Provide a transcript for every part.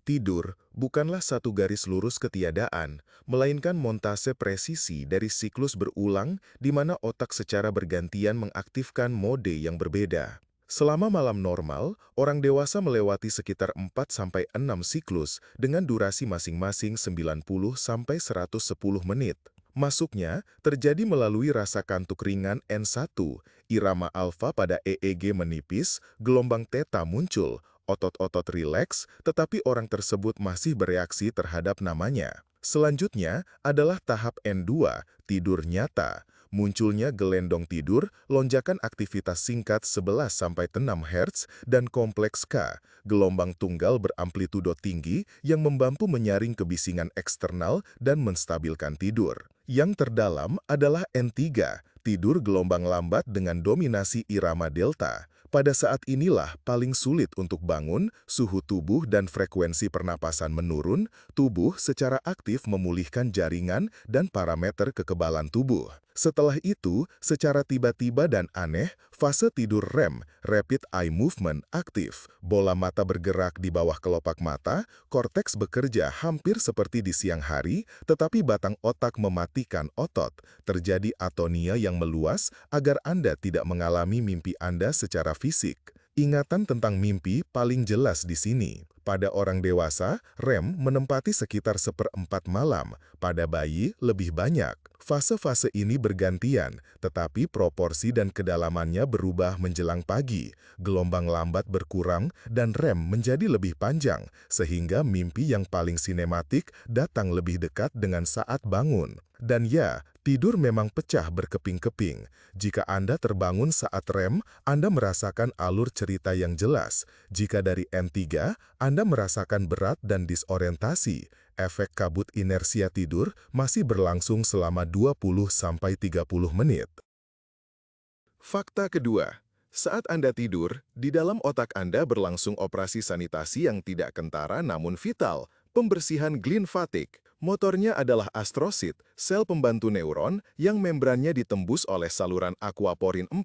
Tidur bukanlah satu garis lurus ketiadaan, melainkan montase presisi dari siklus berulang di mana otak secara bergantian mengaktifkan mode yang berbeda. Selama malam normal, orang dewasa melewati sekitar 4-6 siklus dengan durasi masing-masing 90-110 menit. Masuknya terjadi melalui rasa kantuk ringan N1, irama alfa pada EEG menipis, gelombang theta muncul, otot-otot rileks, tetapi orang tersebut masih bereaksi terhadap namanya. Selanjutnya adalah tahap N2, tidur nyata. Munculnya gelendong tidur, lonjakan aktivitas singkat 11-6 Hz, dan kompleks K, gelombang tunggal beramplitudo tinggi yang membantu menyaring kebisingan eksternal dan menstabilkan tidur. Yang terdalam adalah N3, tidur gelombang lambat dengan dominasi irama delta. Pada saat inilah paling sulit untuk bangun, suhu tubuh dan frekuensi pernapasan menurun, tubuh secara aktif memulihkan jaringan dan parameter kekebalan tubuh. Setelah itu, secara tiba-tiba dan aneh, fase tidur REM, Rapid Eye Movement, aktif. Bola mata bergerak di bawah kelopak mata, korteks bekerja hampir seperti di siang hari, tetapi batang otak mematikan otot. Terjadi atonia yang meluas agar Anda tidak mengalami mimpi Anda secara fisik. Ingatan tentang mimpi paling jelas di sini. Pada orang dewasa, REM menempati sekitar seperempat malam. Pada bayi, lebih banyak. Fase-fase ini bergantian, tetapi proporsi dan kedalamannya berubah menjelang pagi. Gelombang lambat berkurang dan REM menjadi lebih panjang, sehingga mimpi yang paling sinematik datang lebih dekat dengan saat bangun. Dan ya, tidur memang pecah berkeping-keping. Jika Anda terbangun saat REM, Anda merasakan alur cerita yang jelas. Jika dari N3, Anda merasakan berat dan disorientasi. Efek kabut inersia tidur masih berlangsung selama 20-30 menit. Fakta kedua, saat Anda tidur, di dalam otak Anda berlangsung operasi sanitasi yang tidak kentara namun vital, pembersihan glinfatik. Motornya adalah astrosit, sel pembantu neuron yang membrannya ditembus oleh saluran aquaporin 4.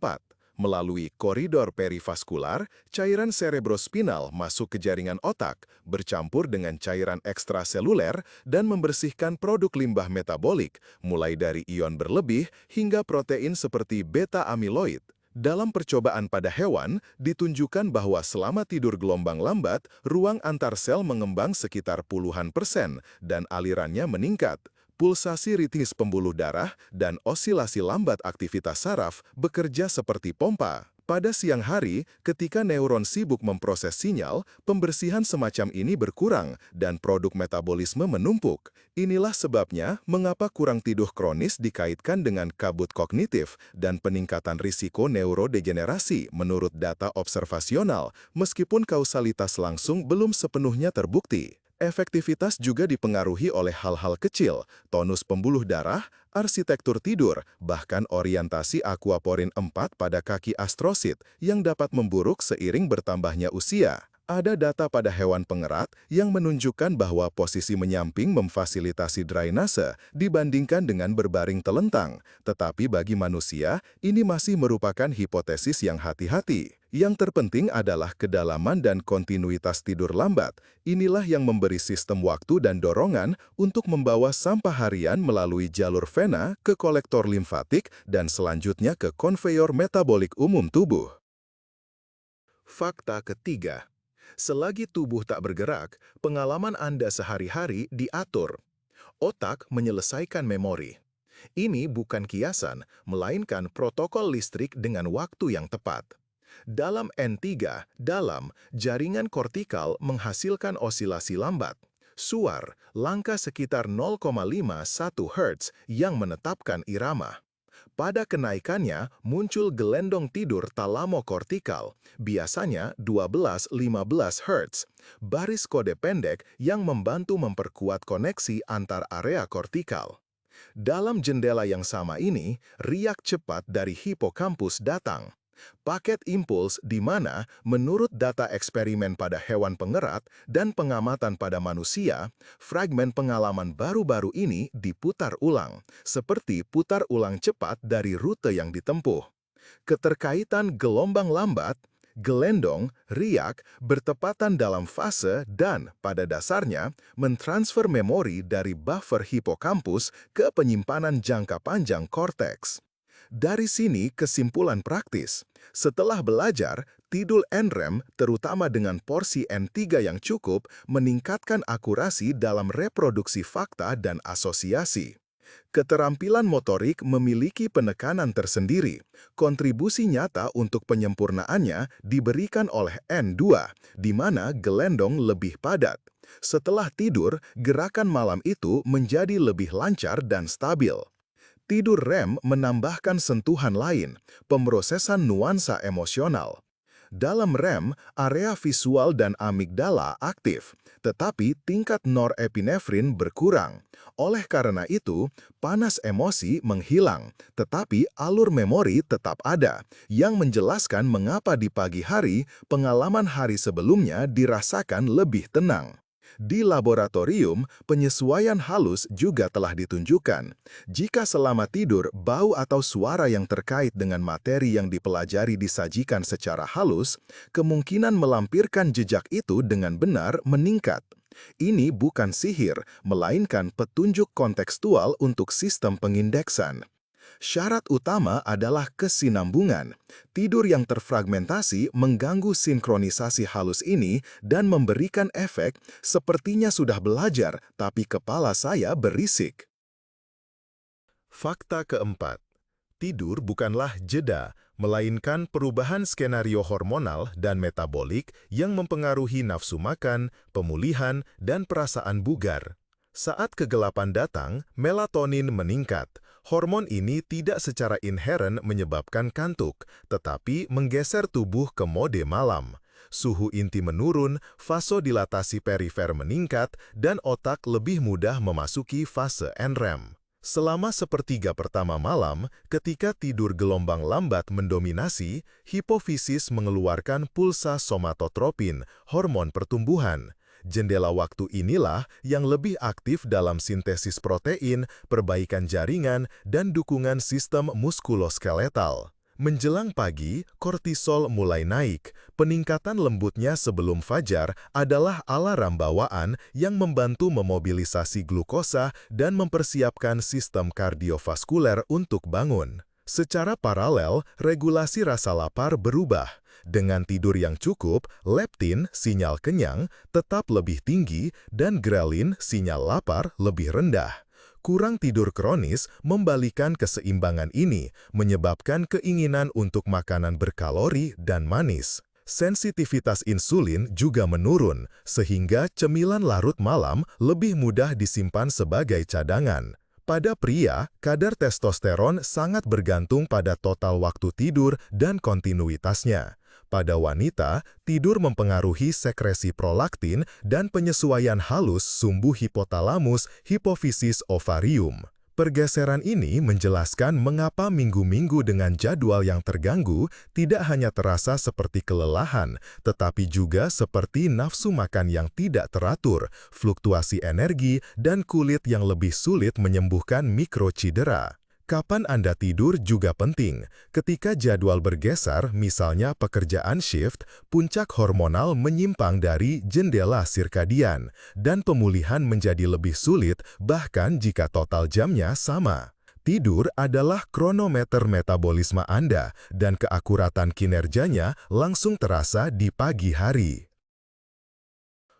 Melalui koridor perivaskular, cairan cerebrospinal masuk ke jaringan otak, bercampur dengan cairan ekstraseluler dan membersihkan produk limbah metabolik, mulai dari ion berlebih hingga protein seperti beta-amiloid. Dalam percobaan pada hewan, ditunjukkan bahwa selama tidur gelombang lambat, ruang antar sel mengembang sekitar puluhan persen dan alirannya meningkat. Pulsasi ritmis pembuluh darah dan osilasi lambat aktivitas saraf bekerja seperti pompa. Pada siang hari, ketika neuron sibuk memproses sinyal, pembersihan semacam ini berkurang dan produk metabolisme menumpuk. Inilah sebabnya mengapa kurang tidur kronis dikaitkan dengan kabut kognitif dan peningkatan risiko neurodegenerasi menurut data observasional, meskipun kausalitas langsung belum sepenuhnya terbukti. Efektivitas juga dipengaruhi oleh hal-hal kecil, tonus pembuluh darah, arsitektur tidur, bahkan orientasi aquaporin 4 pada kaki astrosit yang dapat memburuk seiring bertambahnya usia. Ada data pada hewan pengerat yang menunjukkan bahwa posisi menyamping memfasilitasi drainase dibandingkan dengan berbaring telentang. Tetapi bagi manusia, ini masih merupakan hipotesis yang hati-hati. Yang terpenting adalah kedalaman dan kontinuitas tidur lambat. Inilah yang memberi sistem waktu dan dorongan untuk membawa sampah harian melalui jalur vena ke kolektor limfatik dan selanjutnya ke konveyor metabolik umum tubuh. Fakta ketiga. Selagi tubuh tak bergerak, pengalaman Anda sehari-hari diatur. Otak menyelesaikan memori. Ini bukan kiasan, melainkan protokol listrik dengan waktu yang tepat. Dalam N3, jaringan kortikal menghasilkan osilasi lambat. Suar, langkah sekitar 0,51 Hz yang menetapkan irama. Pada kenaikannya, muncul gelendong tidur talamokortikal, biasanya 12-15 Hz, baris kode pendek yang membantu memperkuat koneksi antar area kortikal. Dalam jendela yang sama ini, riak cepat dari hipokampus datang. Paket impuls di mana, menurut data eksperimen pada hewan pengerat dan pengamatan pada manusia, fragmen pengalaman baru-baru ini diputar ulang, seperti putar ulang cepat dari rute yang ditempuh. Keterkaitan gelombang lambat, Gelendong, riak, bertepatan dalam fase dan, pada dasarnya, mentransfer memori dari buffer hipokampus ke penyimpanan jangka panjang korteks. Dari sini kesimpulan praktis. Setelah belajar, tidur NREM, terutama dengan porsi N3 yang cukup, meningkatkan akurasi dalam reproduksi fakta dan asosiasi. Keterampilan motorik memiliki penekanan tersendiri. Kontribusi nyata untuk penyempurnaannya diberikan oleh N2, di mana gelendong lebih padat. Setelah tidur, gerakan malam itu menjadi lebih lancar dan stabil. Tidur REM menambahkan sentuhan lain, pemrosesan nuansa emosional. Dalam REM, area visual dan amigdala aktif, tetapi tingkat norepinefrin berkurang. Oleh karena itu, panas emosi menghilang, tetapi alur memori tetap ada, yang menjelaskan mengapa di pagi hari, pengalaman hari sebelumnya dirasakan lebih tenang. Di laboratorium, penyesuaian halus juga telah ditunjukkan. Jika selama tidur, bau atau suara yang terkait dengan materi yang dipelajari disajikan secara halus, kemungkinan melampirkan jejak itu dengan benar meningkat. Ini bukan sihir, melainkan petunjuk kontekstual untuk sistem pengindeksan. Syarat utama adalah kesinambungan. Tidur yang terfragmentasi mengganggu sinkronisasi halus ini dan memberikan efek sepertinya sudah belajar, tapi kepala saya berisik. Fakta keempat, tidur bukanlah jeda, melainkan perubahan skenario hormonal dan metabolik yang mempengaruhi nafsu makan, pemulihan, dan perasaan bugar. Saat kegelapan datang, melatonin meningkat. Hormon ini tidak secara inheren menyebabkan kantuk, tetapi menggeser tubuh ke mode malam. Suhu inti menurun, vasodilatasi perifer meningkat, dan otak lebih mudah memasuki fase NREM. Selama sepertiga pertama malam, ketika tidur gelombang lambat mendominasi, hipofisis mengeluarkan pulsa somatotropin, hormon pertumbuhan. Jendela waktu inilah yang lebih aktif dalam sintesis protein, perbaikan jaringan, dan dukungan sistem muskuloskeletal. Menjelang pagi, kortisol mulai naik. Peningkatan lembutnya sebelum fajar adalah alarm bawaan yang membantu memobilisasi glukosa dan mempersiapkan sistem kardiovaskuler untuk bangun. Secara paralel, regulasi rasa lapar berubah. Dengan tidur yang cukup, leptin, sinyal kenyang, tetap lebih tinggi dan grelin, sinyal lapar, lebih rendah. Kurang tidur kronis membalikan keseimbangan ini, menyebabkan keinginan untuk makanan berkalori dan manis. Sensitivitas insulin juga menurun, sehingga cemilan larut malam lebih mudah disimpan sebagai cadangan. Pada pria, kadar testosteron sangat bergantung pada total waktu tidur dan kontinuitasnya. Pada wanita, tidur mempengaruhi sekresi prolaktin dan penyesuaian halus sumbu hipotalamus, hipofisis ovarium. Pergeseran ini menjelaskan mengapa minggu-minggu dengan jadwal yang terganggu tidak hanya terasa seperti kelelahan, tetapi juga seperti nafsu makan yang tidak teratur, fluktuasi energi, dan kulit yang lebih sulit menyembuhkan mikrocidera. Kapan Anda tidur juga penting. Ketika jadwal bergeser, misalnya pekerjaan shift, puncak hormonal menyimpang dari jendela sirkadian, dan pemulihan menjadi lebih sulit bahkan jika total jamnya sama. Tidur adalah kronometer metabolisme Anda, dan keakuratan kinerjanya langsung terasa di pagi hari.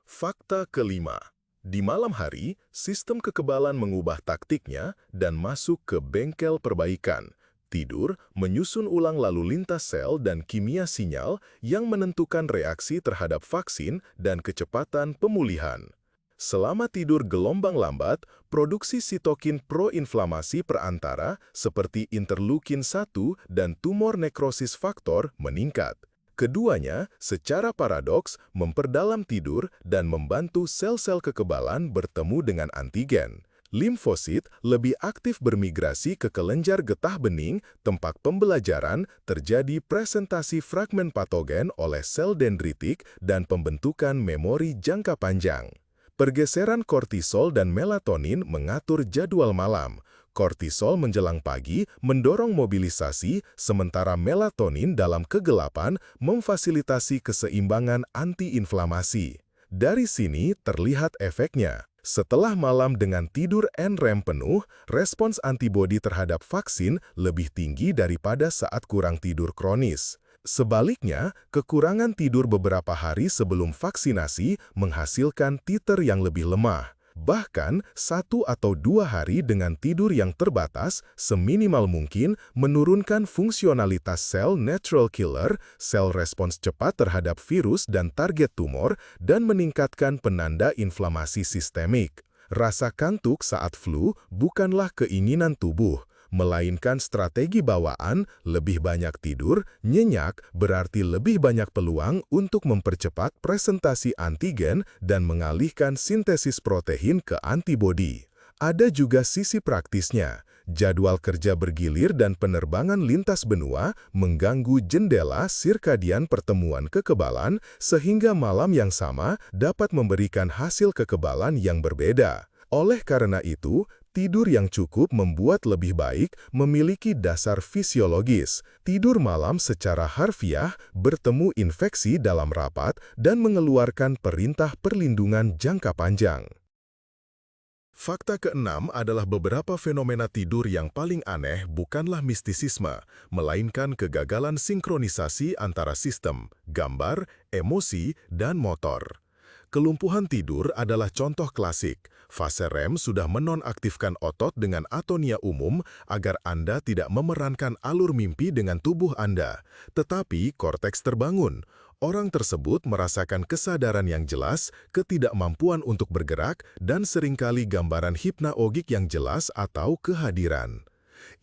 Fakta kelima. Di malam hari, sistem kekebalan mengubah taktiknya dan masuk ke bengkel perbaikan. Tidur menyusun ulang lalu lintas sel dan kimia sinyal yang menentukan reaksi terhadap vaksin dan kecepatan pemulihan. Selama tidur gelombang lambat, produksi sitokin proinflamasi perantara seperti interleukin 1 dan tumor nekrosis faktor meningkat. Keduanya, secara paradoks, memperdalam tidur dan membantu sel-sel kekebalan bertemu dengan antigen. Limfosit lebih aktif bermigrasi ke kelenjar getah bening, tempat pembelajaran, terjadi presentasi fragmen patogen oleh sel dendritik dan pembentukan memori jangka panjang. Pergeseran kortisol dan melatonin mengatur jadwal malam. Kortisol menjelang pagi mendorong mobilisasi, sementara melatonin dalam kegelapan memfasilitasi keseimbangan antiinflamasi. Dari sini terlihat efeknya. Setelah malam dengan tidur NREM penuh, respons antibodi terhadap vaksin lebih tinggi daripada saat kurang tidur kronis. Sebaliknya, kekurangan tidur beberapa hari sebelum vaksinasi menghasilkan titer yang lebih lemah. Bahkan, 1 atau 2 hari dengan tidur yang terbatas, seminimal mungkin menurunkan fungsionalitas sel natural killer, sel respons cepat terhadap virus dan target tumor, dan meningkatkan penanda inflamasi sistemik. Rasa kantuk saat flu bukanlah keinginan tubuh, melainkan strategi bawaan. Lebih banyak tidur, nyenyak, berarti lebih banyak peluang untuk mempercepat presentasi antigen dan mengalihkan sintesis protein ke antibodi. Ada juga sisi praktisnya. Jadwal kerja bergilir dan penerbangan lintas benua mengganggu jendela sirkadian pertemuan kekebalan, sehingga malam yang sama dapat memberikan hasil kekebalan yang berbeda. Oleh karena itu, tidur yang cukup membuat lebih baik memiliki dasar fisiologis. Tidur malam secara harfiah bertemu infeksi dalam rapat dan mengeluarkan perintah perlindungan jangka panjang. Fakta keenam adalah beberapa fenomena tidur yang paling aneh bukanlah mistisisme, melainkan kegagalan sinkronisasi antara sistem, gambar, emosi, dan motor. Kelumpuhan tidur adalah contoh klasik. Fase REM sudah menonaktifkan otot dengan atonia umum agar Anda tidak memerankan alur mimpi dengan tubuh Anda. Tetapi korteks terbangun. Orang tersebut merasakan kesadaran yang jelas, ketidakmampuan untuk bergerak, dan seringkali gambaran hipnaogik yang jelas atau kehadiran.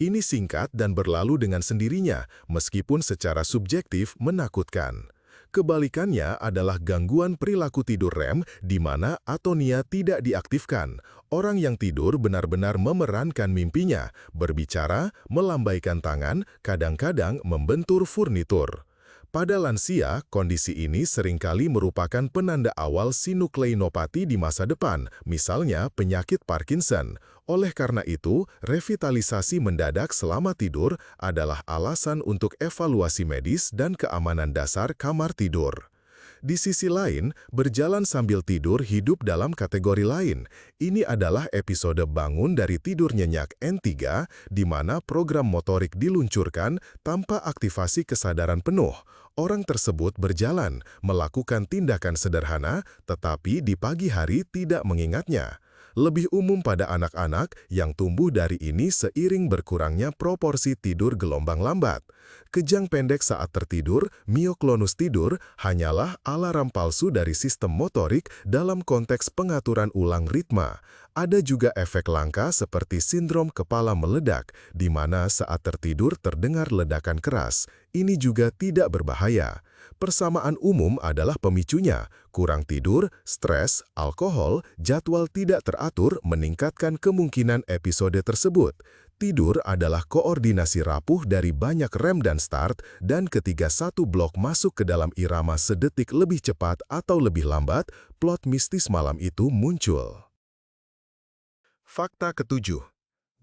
Ini singkat dan berlalu dengan sendirinya, meskipun secara subjektif menakutkan. Kebalikannya adalah gangguan perilaku tidur REM di mana atonia tidak diaktifkan. Orang yang tidur benar-benar memerankan mimpinya, berbicara, melambaikan tangan, kadang-kadang membentur furnitur. Pada lansia, kondisi ini seringkali merupakan penanda awal sinukleinopati di masa depan, misalnya penyakit Parkinson. Oleh karena itu, revitalisasi mendadak selama tidur adalah alasan untuk evaluasi medis dan keamanan dasar kamar tidur. Di sisi lain, berjalan sambil tidur hidup dalam kategori lain. Ini adalah episode bangun dari tidur nyenyak N3, di mana program motorik diluncurkan tanpa aktivasi kesadaran penuh. Orang tersebut berjalan, melakukan tindakan sederhana, tetapi di pagi hari tidak mengingatnya. Lebih umum pada anak-anak yang tumbuh dari ini seiring berkurangnya proporsi tidur gelombang lambat. Kejang pendek saat tertidur, mioklonus tidur, hanyalah alarm palsu dari sistem motorik dalam konteks pengaturan ulang ritma. Ada juga efek langka seperti sindrom kepala meledak, di mana saat tertidur terdengar ledakan keras. Ini juga tidak berbahaya. Persamaan umum adalah pemicunya. Kurang tidur, stres, alkohol, jadwal tidak teratur meningkatkan kemungkinan episode tersebut. Tidur adalah koordinasi rapuh dari banyak rem dan start, dan ketika satu blok masuk ke dalam irama sedetik lebih cepat atau lebih lambat, plot mistis malam itu muncul. Fakta ketujuh.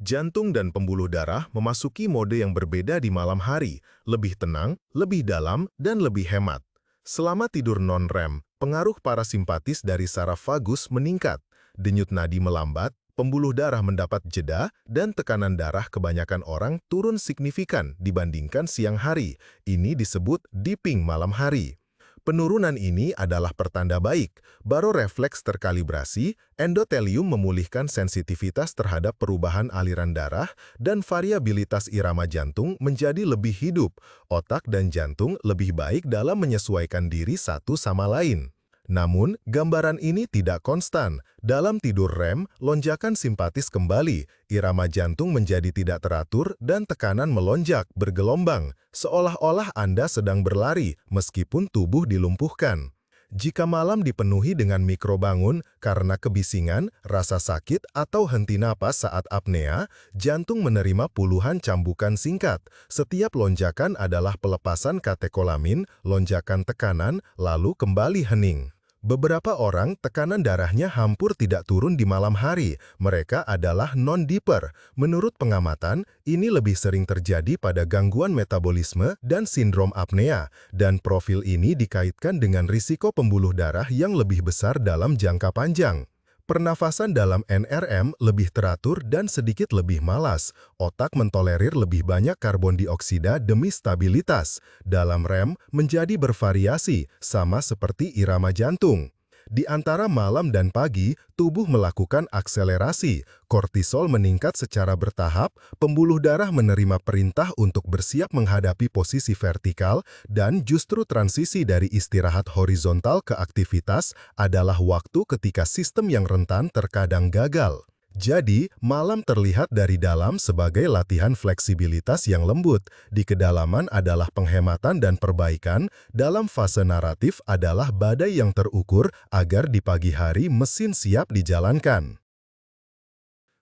Jantung dan pembuluh darah memasuki mode yang berbeda di malam hari, lebih tenang, lebih dalam, dan lebih hemat. Selama tidur non-REM, pengaruh parasimpatis dari saraf vagus meningkat, denyut nadi melambat, pembuluh darah mendapat jeda, dan tekanan darah kebanyakan orang turun signifikan dibandingkan siang hari. Ini disebut dipping malam hari. Penurunan ini adalah pertanda baik. Barorefleks terkalibrasi, endotelium memulihkan sensitivitas terhadap perubahan aliran darah, dan variabilitas irama jantung menjadi lebih hidup. Otak dan jantung lebih baik dalam menyesuaikan diri satu sama lain. Namun, gambaran ini tidak konstan. Dalam tidur REM, lonjakan simpatis kembali, irama jantung menjadi tidak teratur, dan tekanan melonjak, bergelombang, seolah-olah Anda sedang berlari, meskipun tubuh dilumpuhkan. Jika malam dipenuhi dengan mikrobangun karena kebisingan, rasa sakit, atau henti napas saat apnea, jantung menerima puluhan cambukan singkat. Setiap lonjakan adalah pelepasan katekolamin, lonjakan tekanan, lalu kembali hening. Beberapa orang tekanan darahnya hampir tidak turun di malam hari. Mereka adalah non-dipper. Menurut pengamatan, ini lebih sering terjadi pada gangguan metabolisme dan sindrom apnea, dan profil ini dikaitkan dengan risiko pembuluh darah yang lebih besar dalam jangka panjang. Pernafasan dalam NRM lebih teratur dan sedikit lebih malas. Otak mentolerir lebih banyak karbon dioksida demi stabilitas. Dalam REM menjadi bervariasi, sama seperti irama jantung. Di antara malam dan pagi, tubuh melakukan akselerasi. Kortisol meningkat secara bertahap, pembuluh darah menerima perintah untuk bersiap menghadapi posisi vertikal, dan justru transisi dari istirahat horizontal ke aktivitas adalah waktu ketika sistem yang rentan terkadang gagal. Jadi, malam terlihat dari dalam sebagai latihan fleksibilitas yang lembut. Di kedalaman adalah penghematan dan perbaikan, dalam fase naratif adalah badai yang terukur agar di pagi hari mesin siap dijalankan.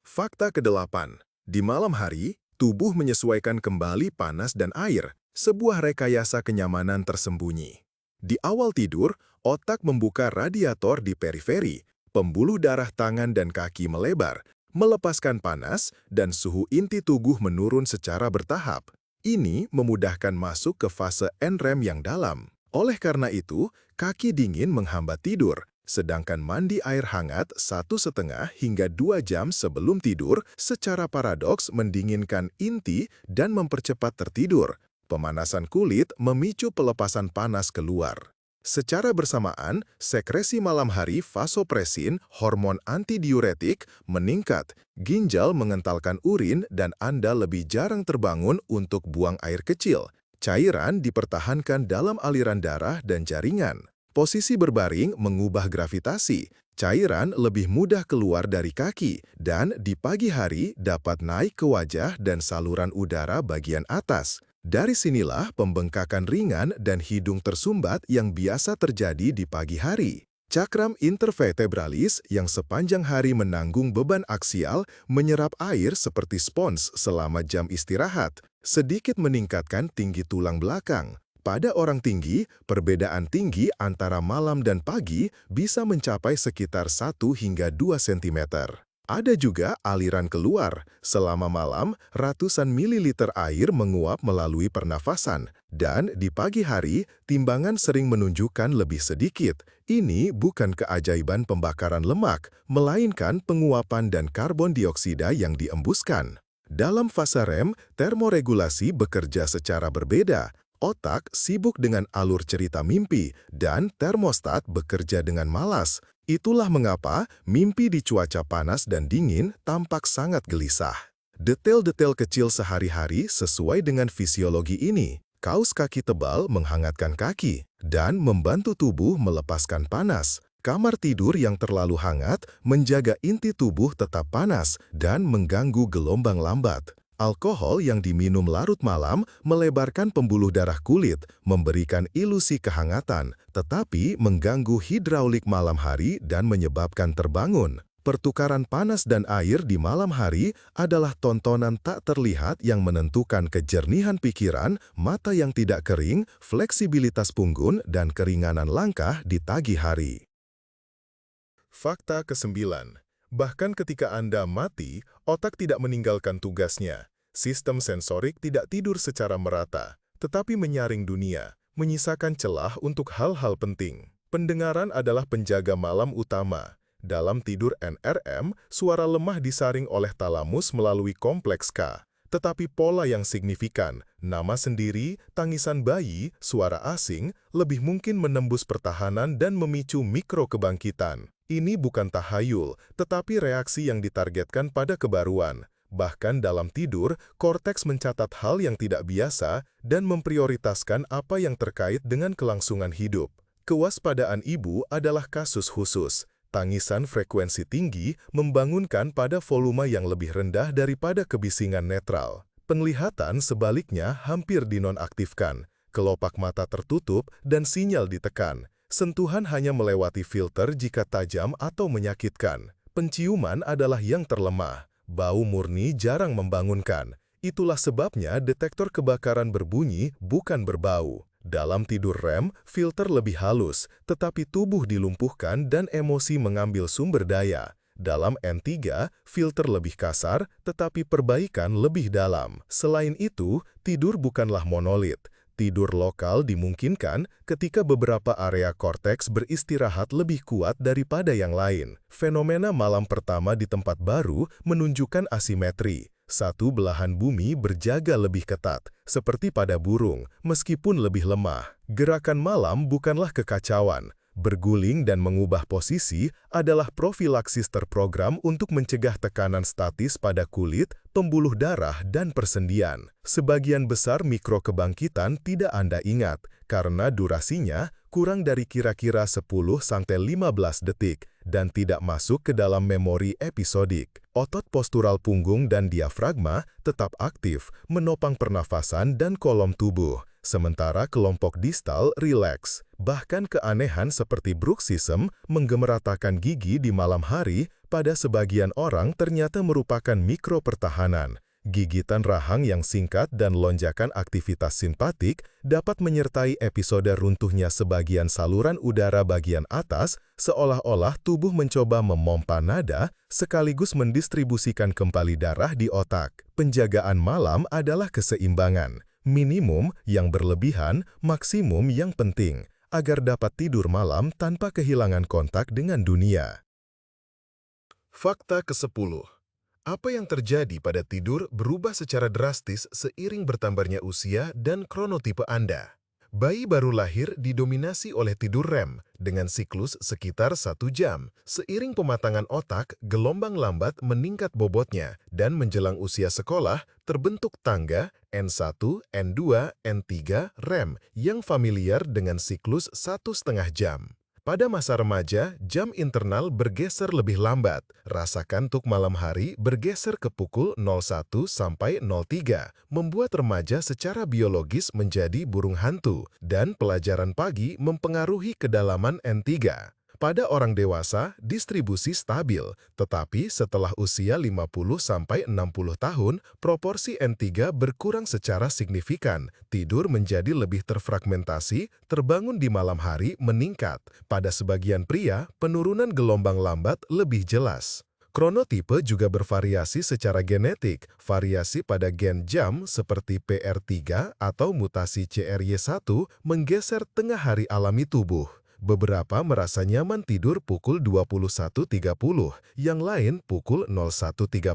Fakta ke-8. Di malam hari, tubuh menyesuaikan kembali panas dan air, sebuah rekayasa kenyamanan tersembunyi. Di awal tidur, otak membuka radiator di periferi, pembuluh darah tangan dan kaki melebar, melepaskan panas, dan suhu inti tubuh menurun secara bertahap. Ini memudahkan masuk ke fase NREM yang dalam. Oleh karena itu, kaki dingin menghambat tidur, sedangkan mandi air hangat 1,5 hingga 2 jam sebelum tidur secara paradoks mendinginkan inti dan mempercepat tertidur. Pemanasan kulit memicu pelepasan panas keluar. Secara bersamaan, sekresi malam hari vasopresin, hormon antidiuretik, meningkat, ginjal mengentalkan urin dan Anda lebih jarang terbangun untuk buang air kecil. Cairan dipertahankan dalam aliran darah dan jaringan. Posisi berbaring mengubah gravitasi. Cairan lebih mudah keluar dari kaki dan di pagi hari dapat naik ke wajah dan saluran udara bagian atas. Dari sinilah pembengkakan ringan dan hidung tersumbat yang biasa terjadi di pagi hari. Cakram intervertebralis yang sepanjang hari menanggung beban aksial menyerap air seperti spons selama jam istirahat, sedikit meningkatkan tinggi tulang belakang. Pada orang tinggi, perbedaan tinggi antara malam dan pagi bisa mencapai sekitar 1 hingga 2 cm. Ada juga aliran keluar. Selama malam, ratusan mililiter air menguap melalui pernafasan. Dan di pagi hari, timbangan sering menunjukkan lebih sedikit. Ini bukan keajaiban pembakaran lemak, melainkan penguapan dan karbon dioksida yang diembuskan. Dalam fase REM, termoregulasi bekerja secara berbeda. Otak sibuk dengan alur cerita mimpi, dan termostat bekerja dengan malas. Itulah mengapa mimpi di cuaca panas dan dingin tampak sangat gelisah. Detail-detail kecil sehari-hari sesuai dengan fisiologi ini. Kaus kaki tebal menghangatkan kaki dan membantu tubuh melepaskan panas. Kamar tidur yang terlalu hangat menjaga inti tubuh tetap panas dan mengganggu gelombang lambat. Alkohol yang diminum larut malam melebarkan pembuluh darah kulit, memberikan ilusi kehangatan, tetapi mengganggu hidraulik malam hari dan menyebabkan terbangun. Pertukaran panas dan air di malam hari adalah tontonan tak terlihat yang menentukan kejernihan pikiran, mata yang tidak kering, fleksibilitas punggung, dan keringanan langkah di pagi hari. Fakta ke-9. Bahkan ketika Anda mati, otak tidak meninggalkan tugasnya. Sistem sensorik tidak tidur secara merata, tetapi menyaring dunia, menyisakan celah untuk hal-hal penting. Pendengaran adalah penjaga malam utama. Dalam tidur NRM, suara lemah disaring oleh talamus melalui kompleks K. Tetapi pola yang signifikan, nama sendiri, tangisan bayi, suara asing, lebih mungkin menembus pertahanan dan memicu mikrokebangkitan. Ini bukan tahayul, tetapi reaksi yang ditargetkan pada kebaruan. Bahkan dalam tidur, korteks mencatat hal yang tidak biasa dan memprioritaskan apa yang terkait dengan kelangsungan hidup. Kewaspadaan ibu adalah kasus khusus. Tangisan frekuensi tinggi membangunkan pada volume yang lebih rendah daripada kebisingan netral. Penglihatan sebaliknya hampir dinonaktifkan. Kelopak mata tertutup dan sinyal ditekan. Sentuhan hanya melewati filter jika tajam atau menyakitkan. Penciuman adalah yang terlemah. Bau murni jarang membangunkan. Itulah sebabnya detektor kebakaran berbunyi, bukan berbau. Dalam tidur REM, filter lebih halus, tetapi tubuh dilumpuhkan dan emosi mengambil sumber daya. Dalam N3, filter lebih kasar, tetapi perbaikan lebih dalam. Selain itu, tidur bukanlah monolit. Tidur lokal dimungkinkan ketika beberapa area korteks beristirahat lebih kuat daripada yang lain. Fenomena malam pertama di tempat baru menunjukkan asimetri. Satu belahan bumi berjaga lebih ketat, seperti pada burung, meskipun lebih lemah. Gerakan malam bukanlah kekacauan. Berguling dan mengubah posisi adalah profilaksis terprogram untuk mencegah tekanan statis pada kulit, pembuluh darah, dan persendian. Sebagian besar mikrokebangkitan tidak Anda ingat, karena durasinya kurang dari kira-kira 10-15 detik dan tidak masuk ke dalam memori episodik. Otot postural punggung dan diafragma tetap aktif, menopang pernafasan dan kolom tubuh. Sementara kelompok distal rileks. Bahkan keanehan seperti bruxism menggemeratakan gigi di malam hari pada sebagian orang ternyata merupakan mikropertahanan. Gigitan rahang yang singkat dan lonjakan aktivitas simpatik dapat menyertai episode runtuhnya sebagian saluran udara bagian atas, seolah-olah tubuh mencoba memompa nada sekaligus mendistribusikan kembali darah di otak. Penjagaan malam adalah keseimbangan. Minimum yang berlebihan, maksimum yang penting, agar dapat tidur malam tanpa kehilangan kontak dengan dunia. Fakta ke-10. Apa yang terjadi pada tidur berubah secara drastis seiring bertambahnya usia dan kronotipe Anda. Bayi baru lahir didominasi oleh tidur REM dengan siklus sekitar 1 jam. Seiring pematangan otak, gelombang lambat meningkat bobotnya dan menjelang usia sekolah, terbentuk tangga N1, N2, N3 REM yang familiar dengan siklus 1,5 jam. Pada masa remaja, jam internal bergeser lebih lambat. Rasa kantuk malam hari bergeser ke pukul 01 sampai 03, membuat remaja secara biologis menjadi burung hantu, dan pelajaran pagi mempengaruhi kedalaman N3. Pada orang dewasa, distribusi stabil, tetapi setelah usia 50-60 tahun, proporsi N3 berkurang secara signifikan. Tidur menjadi lebih terfragmentasi, terbangun di malam hari meningkat. Pada sebagian pria, penurunan gelombang lambat lebih jelas. Kronotipe juga bervariasi secara genetik. Variasi pada gen jam seperti PR3 atau mutasi CRY1 menggeser tengah hari alami tubuh. Beberapa merasa nyaman tidur pukul 21.30, yang lain pukul 01.30.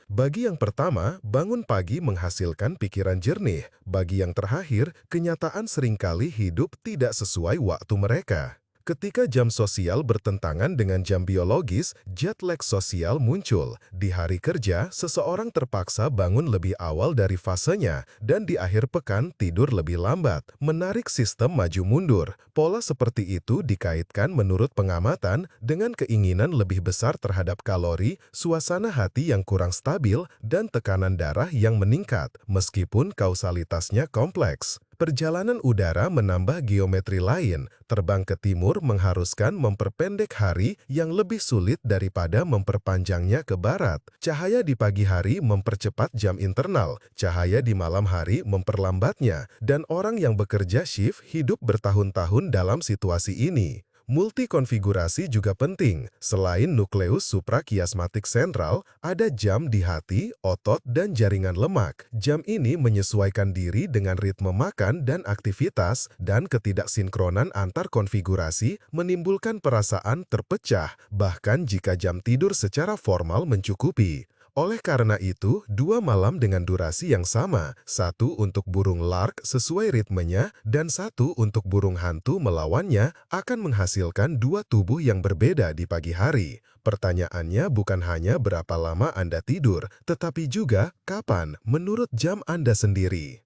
Bagi yang pertama, bangun pagi menghasilkan pikiran jernih. Bagi yang terakhir, kenyataan seringkali hidup tidak sesuai waktu mereka. Ketika jam sosial bertentangan dengan jam biologis, jet lag sosial muncul. Di hari kerja, seseorang terpaksa bangun lebih awal dari fasenya, dan di akhir pekan tidur lebih lambat, menarik sistem maju mundur. Pola seperti itu dikaitkan menurut pengamatan dengan keinginan lebih besar terhadap kalori, suasana hati yang kurang stabil, dan tekanan darah yang meningkat, meskipun kausalitasnya kompleks. Perjalanan udara menambah geometri lain. Terbang ke timur mengharuskan memperpendek hari yang lebih sulit daripada memperpanjangnya ke barat. Cahaya di pagi hari mempercepat jam internal, cahaya di malam hari memperlambatnya, dan orang yang bekerja shift hidup bertahun-tahun dalam situasi ini. Multikonfigurasi juga penting. Selain nukleus suprakiasmatik sentral, ada jam di hati, otot, dan jaringan lemak. Jam ini menyesuaikan diri dengan ritme makan dan aktivitas, dan ketidaksinkronan antar konfigurasi menimbulkan perasaan terpecah, bahkan jika jam tidur secara formal mencukupi. Oleh karena itu, 2 malam dengan durasi yang sama, 1 untuk burung lark sesuai ritmenya, dan 1 untuk burung hantu melawannya, akan menghasilkan 2 tubuh yang berbeda di pagi hari. Pertanyaannya bukan hanya berapa lama Anda tidur, tetapi juga kapan menurut jam Anda sendiri.